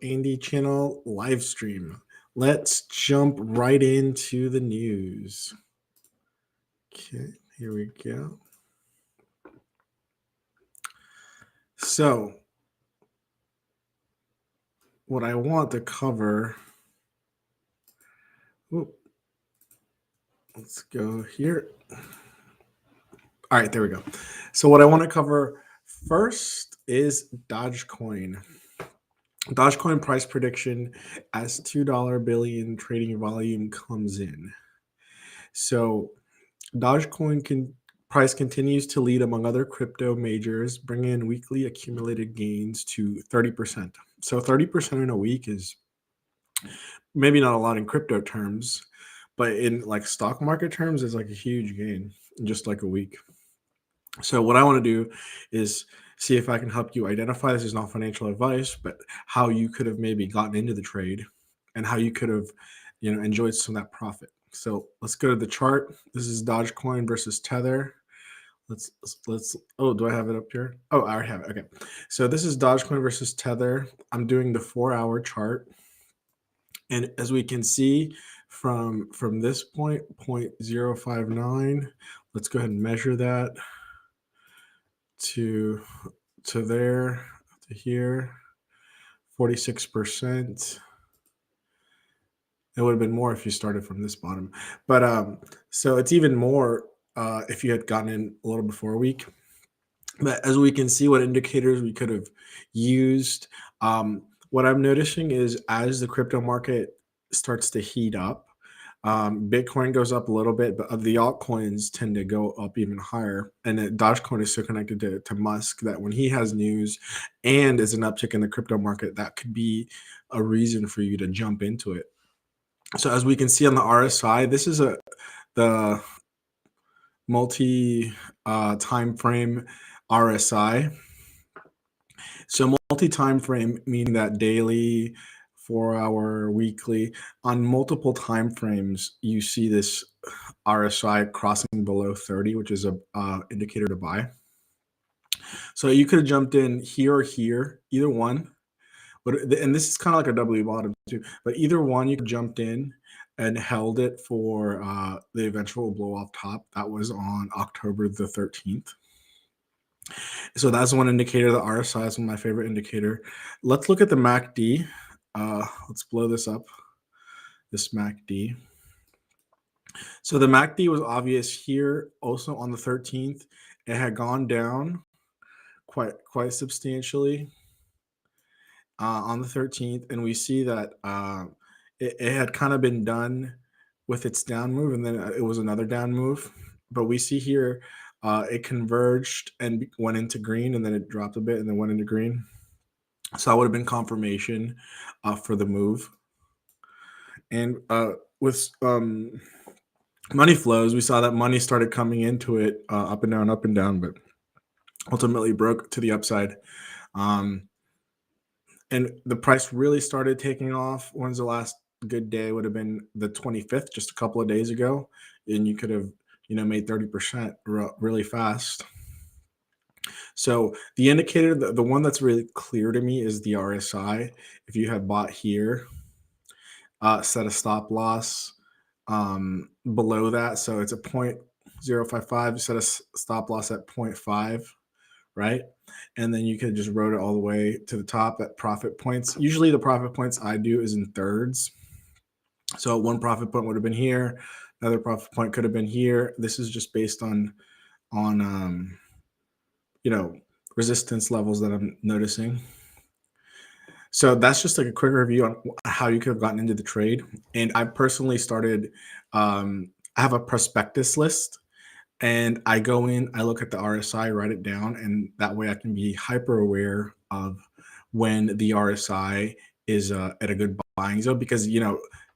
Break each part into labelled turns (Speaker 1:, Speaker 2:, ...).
Speaker 1: Andy channel live stream. Let's jump right into the news. Okay, here we go. So, what I want to cover. Let's go here. All right, there we go. So, what I want to cover first is Dogecoin. Dogecoin price prediction as $2 billion trading volume comes in. So, Dogecoin price continues to lead among other crypto majors, bringing in weekly accumulated gains to 30%. So 30% in a week is maybe not a lot in crypto terms, but in like stock market terms is like a huge gain in just like a week. So what I want to do is see if I can help you identify, this is not financial advice, but how you could have maybe gotten into the trade and how you could have, enjoyed some of that profit. So let's go to the chart. This is Dogecoin versus Tether. Let's oh, do I have it up here? Oh, I already have it. Okay. So this is Dogecoin versus Tether. I'm doing the 4-hour chart. And as we can see from this point, 0.059, let's go ahead and measure that to there, to here, 46%. It would have been more if you started from this bottom. But so it's even more if you had gotten in a little before a week. But as we can see what indicators we could have used, what I'm noticing is as the crypto market starts to heat up, Bitcoin goes up a little bit, but the altcoins tend to go up even higher. And Dogecoin is so connected to Musk that when he has news and is an uptick in the crypto market, that could be a reason for you to jump into it. So as we can see on the RSI, this is the multi time frame RSI. So multi-time frame meaning that daily, 4-hour, weekly, on multiple time frames, you see this RSI crossing below 30, which is a indicator to buy. So you could have jumped in here or here, either one. And this is kind of like a W bottom too, but either one you could jumped in and held it for the eventual blow off top. That was on October the 13th. So that's one indicator. The RSI is one of my favorite indicator. Let's look at the MACD. Let's blow this up, this MACD. So the MACD was obvious here also on the 13th. It had gone down quite substantially on the 13th. And we see that it had kind of been done with its down move, and then it was another down move. But we see here it converged and went into green, and then it dropped a bit and then went into green. So that would have been confirmation for the move. And with money flows, we saw that money started coming into it up and down, but ultimately broke to the upside. And the price really started taking off. When's the last good day? Would have been the 25th, just a couple of days ago. And you could have, made 30% really fast. So the indicator, the one that's really clear to me is the RSI. If you have bought here, set a stop loss below that. So it's a 0.055, set a stop loss at 0.5, right? And then you could just rode it all the way to the top at profit points. Usually the profit points I do is in thirds. So one profit point would have been here. Another profit point could have been here. This is just based on resistance levels that I'm noticing. So that's just like a quick review on how you could have gotten into the trade. And I personally started, I have a prospectus list, and I go in, I look at the RSI, write it down, and that way I can be hyper aware of when the RSI is at a good buying zone, because,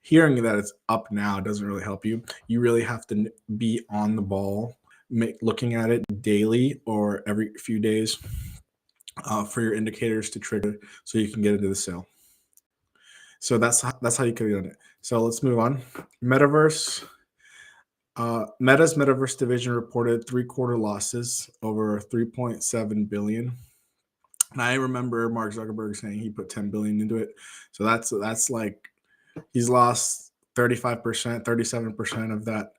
Speaker 1: hearing that it's up now doesn't really help you. You really have to be on the ball, looking at it daily or every few days for your indicators to trigger so you can get into the sale. So that's how you could have done it. So let's move on. Metaverse. Meta's Metaverse division reported 3-quarter losses over 3.7 billion. And I remember Mark Zuckerberg saying he put 10 billion into it. So that's like he's lost 35%, 37% of that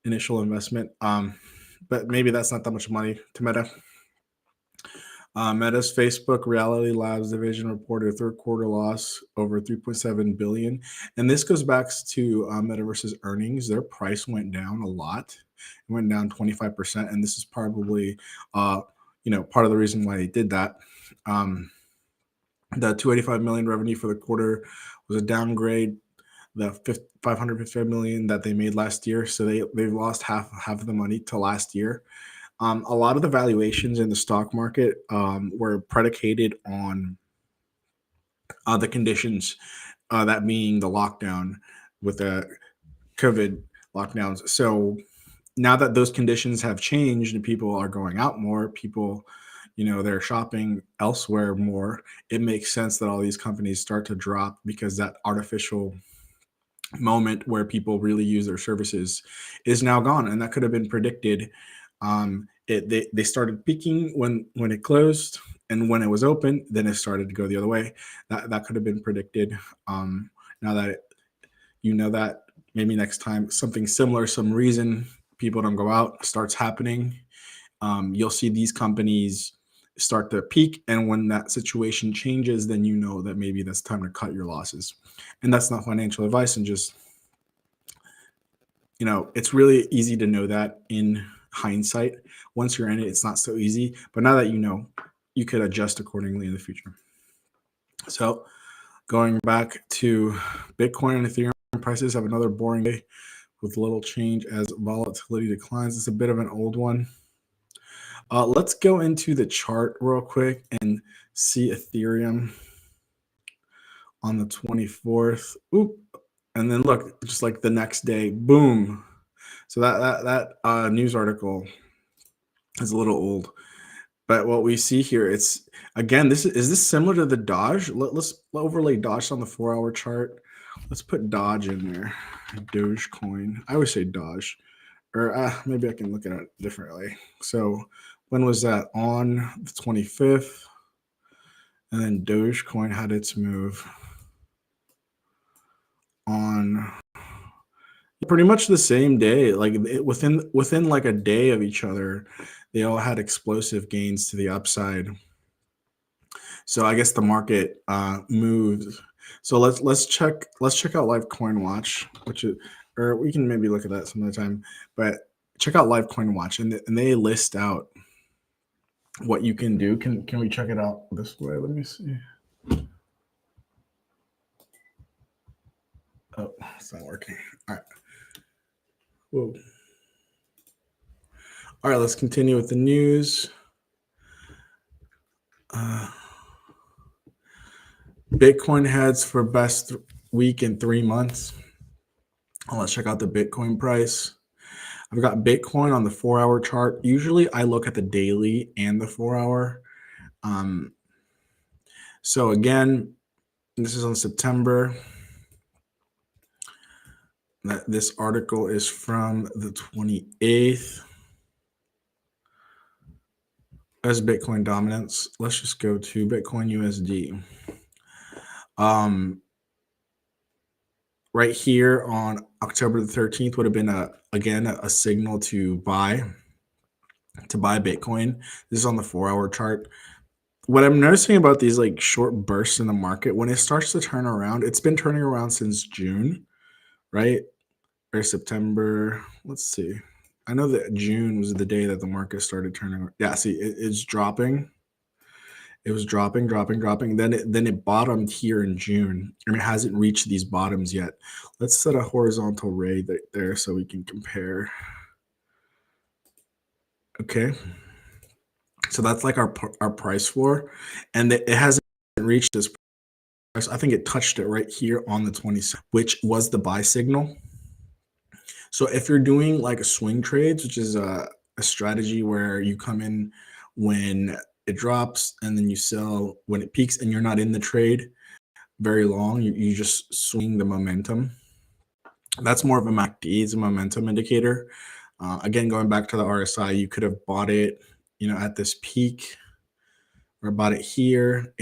Speaker 1: initial investment. But maybe that's not that much money to Meta. Meta's Facebook Reality Labs division reported a third quarter loss over 3.7 billion, and this goes back to Metaverse's earnings. Their price went down a lot. It went down 25%, and this is probably, part of the reason why they did that. The 285 million revenue for the quarter was a downgrade. The 555 million that they made last year, so they've lost half of the money to last year. A lot of the valuations in the stock market were predicated on the conditions, that being the lockdown with the COVID lockdowns. So now that those conditions have changed and people are going out more, people, they're shopping elsewhere more, it makes sense that all these companies start to drop because that artificial moment where people really use their services is now gone, and that could have been predicted. They started peaking when it closed, and when it was open, then it started to go the other way. That could have been predicted. Now that you know that, maybe next time something similar, some reason people don't go out starts happening, you'll see these companies start to peak, and when that situation changes, then you know that maybe that's time to cut your losses. And that's not financial advice, and just, it's really easy to know that in hindsight. Once you're in it, it's not so easy, but now that you know, you could adjust accordingly in the future. So going back to Bitcoin and Ethereum, prices have another boring day with little change as volatility declines. It's a bit of an old one. Let's go into the chart real quick and see Ethereum on the 24th. Oop. And then look, just like the next day, boom. So that news article is a little old. But what we see here, it's, again, is this similar to the Doge? Let's overlay Doge on the 4-hour chart. Let's put Doge in there. Dogecoin. I always say Doge. Or maybe I can look at it differently. So when was that? On the 25th. And then Dogecoin had its move on pretty much the same day. Like within like a day of each other, they all had explosive gains to the upside. So I guess the market moved. So let's check out Live Coin Watch, or we can maybe look at that some other time. But check out Live Coin Watch, and they list out what you can do. Can we check it out this way? Let me see. Oh, it's not working. All right. Whoa. All right, let's continue with the news. Bitcoin heads for best week in 3 months. Let's check out the Bitcoin price. I've got Bitcoin on the 4-hour chart. Usually I look at the daily and the 4-hour. So again, this is on September. This article is from the 28th. As Bitcoin dominance, let's just go to Bitcoin USD. Right here on October the 13th would have been a signal to buy Bitcoin. This is on the 4-hour chart. What I'm noticing about these like short bursts in the market, when it starts to turn around, it's been turning around since June, right? Or September. Let's see. I know that June was the day that the market started turning. Yeah, see, it's dropping. It was dropping. Then it bottomed here in June, and it hasn't reached these bottoms yet. Let's set a horizontal ray there so we can compare. Okay. So that's like our price floor, and it hasn't reached this price. I think it touched it right here on the 20th, which was the buy signal. So if you're doing like a swing trades, which is a strategy where you come in when it drops and then you sell when it peaks, and you're not in the trade very long, you just swing the momentum. That's more of a MACD, it's a momentum indicator. Again, going back to the RSI, you could have bought it, at this peak or bought it here,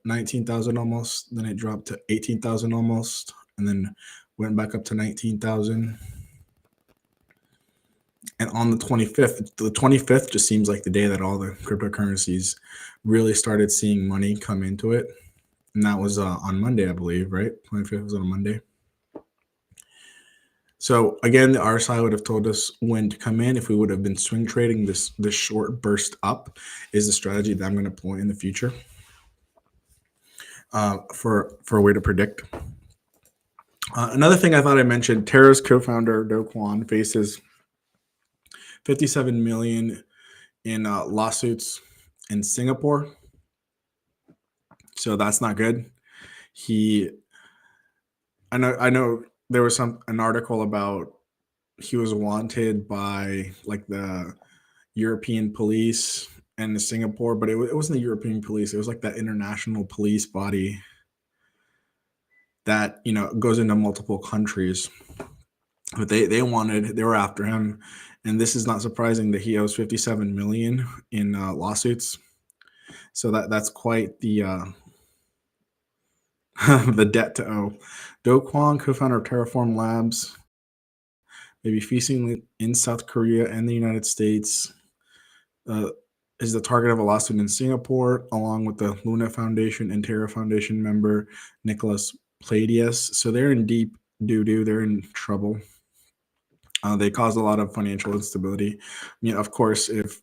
Speaker 1: 19,000 almost. Then it dropped to 18,000 almost, and then went back up to 19,000. And on the 25th just seems like the day that all the cryptocurrencies really started seeing money come into it. And that was on Monday, I believe, right? 25th was on a Monday. So again, the RSI would have told us when to come in if we would have been swing trading. This short burst up is the strategy that I'm going to employ in the future for a way to predict. Another thing I thought I mentioned, Terra's co-founder Do Kwon faces 57 million in lawsuits in Singapore. So that's not good. I know there was an article about he was wanted by like the European police and the Singapore, but it wasn't the European police. It was like that international police body that, you know, goes into multiple countries. But they were after him. And this is not surprising that he owes 57 million in lawsuits. So that's quite the the debt to owe. Do Kwon, co-founder of Terraform Labs, may be feasting in South Korea and the United States. Is the target of a lawsuit in Singapore, along with the Luna Foundation and Terra Foundation member Nicholas Pladius. So they're in deep doo-doo. They're in trouble. They caused a lot of financial instability. I mean, of course, if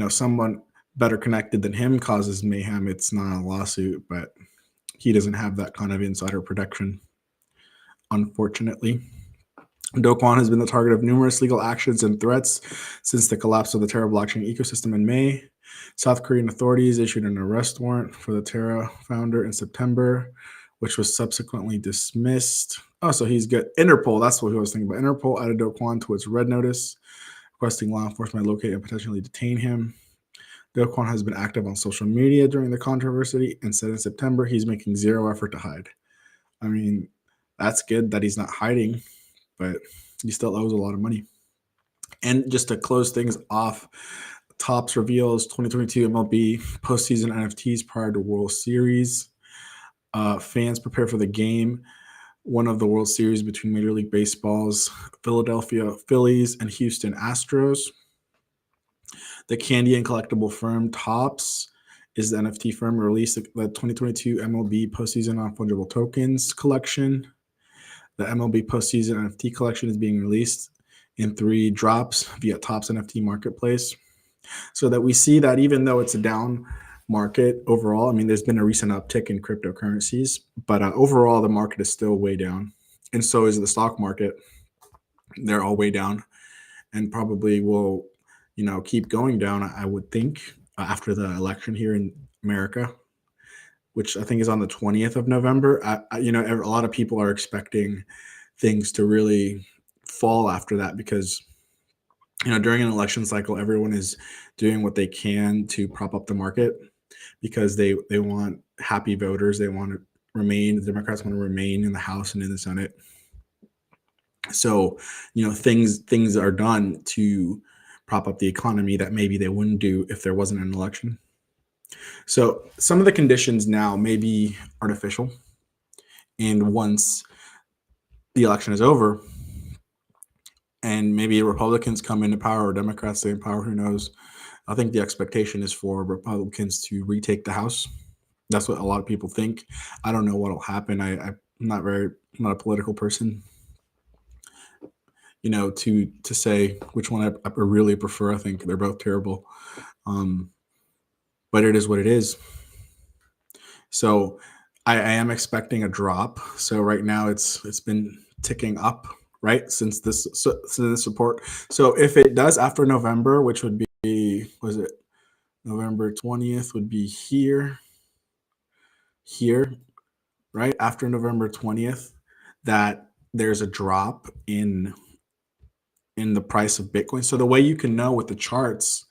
Speaker 1: someone better connected than him causes mayhem, it's not a lawsuit, but he doesn't have that kind of insider protection, unfortunately. Do Kwon has been the target of numerous legal actions and threats since the collapse of the Terra blockchain ecosystem in May. South Korean authorities issued an arrest warrant for the Terra founder in September, which was subsequently dismissed. Oh, so he's good. Interpol, that's what he was thinking about. Interpol added Do Kwon to its red notice, requesting law enforcement locate and potentially detain him. Do Kwon has been active on social media during the controversy and said in September he's making zero effort to hide. I mean, that's good that he's not hiding, but he still owes a lot of money. And just to close things off, Topps reveals 2022 MLB postseason NFTs prior to World Series. Fans prepare for the game one of the World Series between Major League Baseball's Philadelphia Phillies and Houston Astros. The candy and collectible firm Topps is the NFT firm released the 2022 MLB postseason non-fungible tokens collection. The MLB postseason NFT collection is being released in 3 drops via Topps NFT marketplace, so that we see that even though it's a down market overall, I mean, there's been a recent uptick in cryptocurrencies, but overall the market is still way down, and so is the stock market. They're all way down, and probably will, keep going down. I would think after the election here in America, which I think is on the 20th of November. A lot of people are expecting things to really fall after that because, during an election cycle, everyone is doing what they can to prop up the market because they want happy voters. They want to remain, the Democrats want to remain in the House and in the Senate. So, things are done to prop up the economy that maybe they wouldn't do if there wasn't an election. So some of the conditions now may be artificial. And once the election is over and maybe Republicans come into power or Democrats stay in power, who knows? I think the expectation is for Republicans to retake the House. That's what a lot of people think. I don't know what will happen. I'm not a political person, to say which one I really prefer. I think they're both terrible. But it is what it is. So I am expecting a drop. So right now it's been ticking up, right, since this support. So if it does after November, which would be, was it November 20th, would be here, right after November 20th, that there's a drop in the price of Bitcoin. So the way you can know with the charts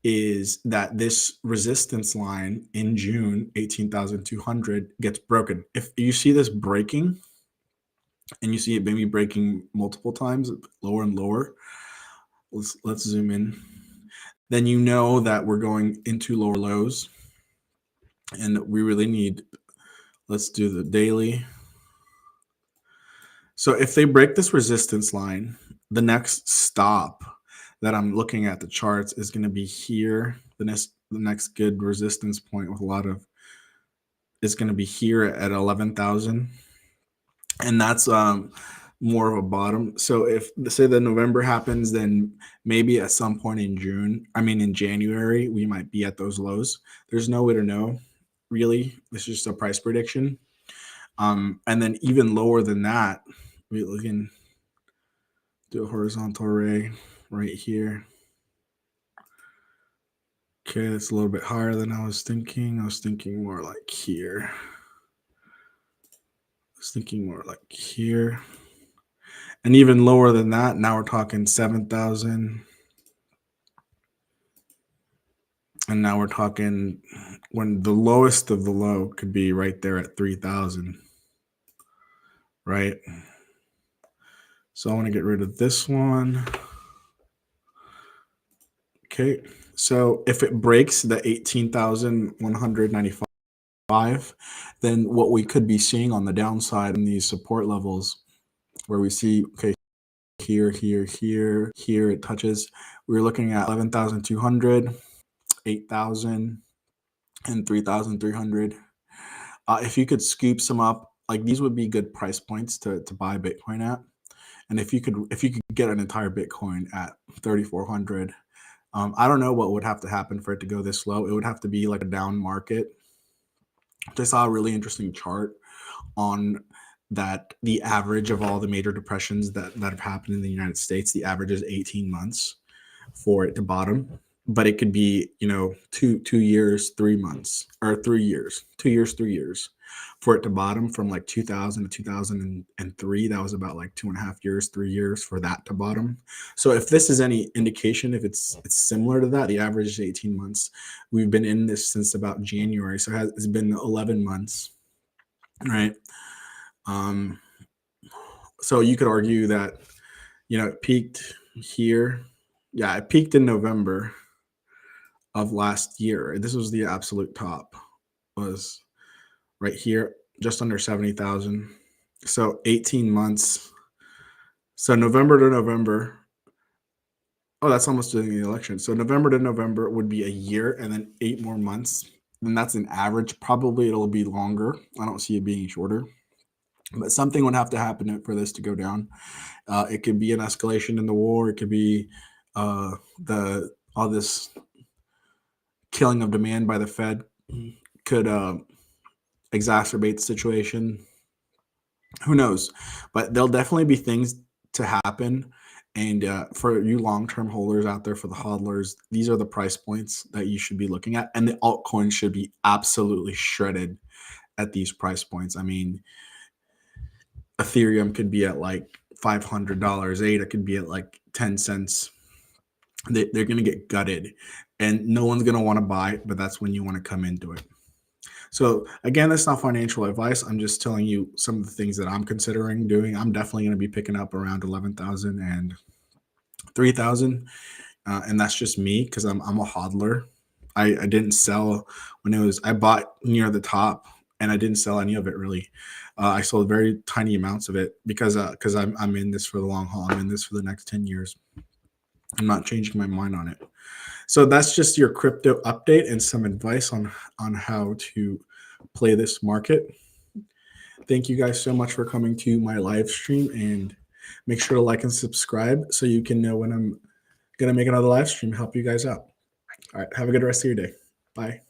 Speaker 1: is that this resistance line in June, 18,200, gets broken. If you see this breaking, and you see it maybe breaking multiple times, lower and lower, let's zoom in, then you know that we're going into lower lows. And we really need, let's do the daily. So if they break this resistance line, the next stop that I'm looking at the charts is going to be here. The next good resistance point with a lot of is going to be here at 11,000, and that's more of a bottom. So if say the November happens, then maybe at some point in January, we might be at those lows. There's no way to know, really. It's just a price prediction. And then even lower than that, we can do a horizontal array right here. Okay, that's a little bit higher than I was thinking. I was thinking more like here. And even lower than that, now we're talking 7,000. And now we're talking when the lowest of the low could be right there at 3,000, right? So I want to get rid of this one. Okay, so if it breaks the 18,195, then what we could be seeing on the downside in these support levels where we see, okay, here, it touches, we're looking at 11,200, 8,000, and 3,300. If you could scoop some up, like these would be good price points to buy Bitcoin at. And if you could get an entire Bitcoin at 3,400, I don't know what would have to happen for it to go this low. It would have to be like a down market. I saw a really interesting chart on that the average of all the major depressions that have happened in the United States, the average is 18 months for it to bottom. But it could be, 2 years, 3 months, or 3 years, 2 years, 3 years for it to bottom from like 2000 to 2003. That was about like 2.5 years, 3 years for that to bottom. So if this is any indication, if it's similar to that, the average is 18 months. We've been in this since about January. So it's been 11 months, right? So you could argue that, it peaked here. Yeah, it peaked in November of last year. This was the absolute top, was right here, just under 70,000. So 18 months. So November to November. Oh, that's almost during the election. So November to November would be a year, and then 8 more months. And that's an average. Probably it'll be longer. I don't see it being shorter. But something would have to happen for this to go down. It could be an escalation in the war. It could be all this killing of demand by the Fed could exacerbate the situation. Who knows? But there'll definitely be things to happen. And for you long-term holders out there, for the hodlers, these are the price points that you should be looking at. And the altcoins should be absolutely shredded at these price points. I mean, Ethereum could be at like $500. ADA could be at like 10 cents. They're going to get gutted. And no one's going to want to buy, but that's when you want to come into it. So again, that's not financial advice. I'm just telling you some of the things that I'm considering doing. I'm definitely going to be picking up around 11,000 and 3,000. And that's just me because I'm a hodler. I didn't sell I bought near the top and I didn't sell any of it really. I sold very tiny amounts of it because I'm in this for the long haul. I'm in this for the next 10 years. I'm not changing my mind on it. So that's just your crypto update and some advice on how to play this market. Thank you guys so much for coming to my live stream, and make sure to like and subscribe so you can know when I'm going to make another live stream, help you guys out. All right. Have a good rest of your day. Bye.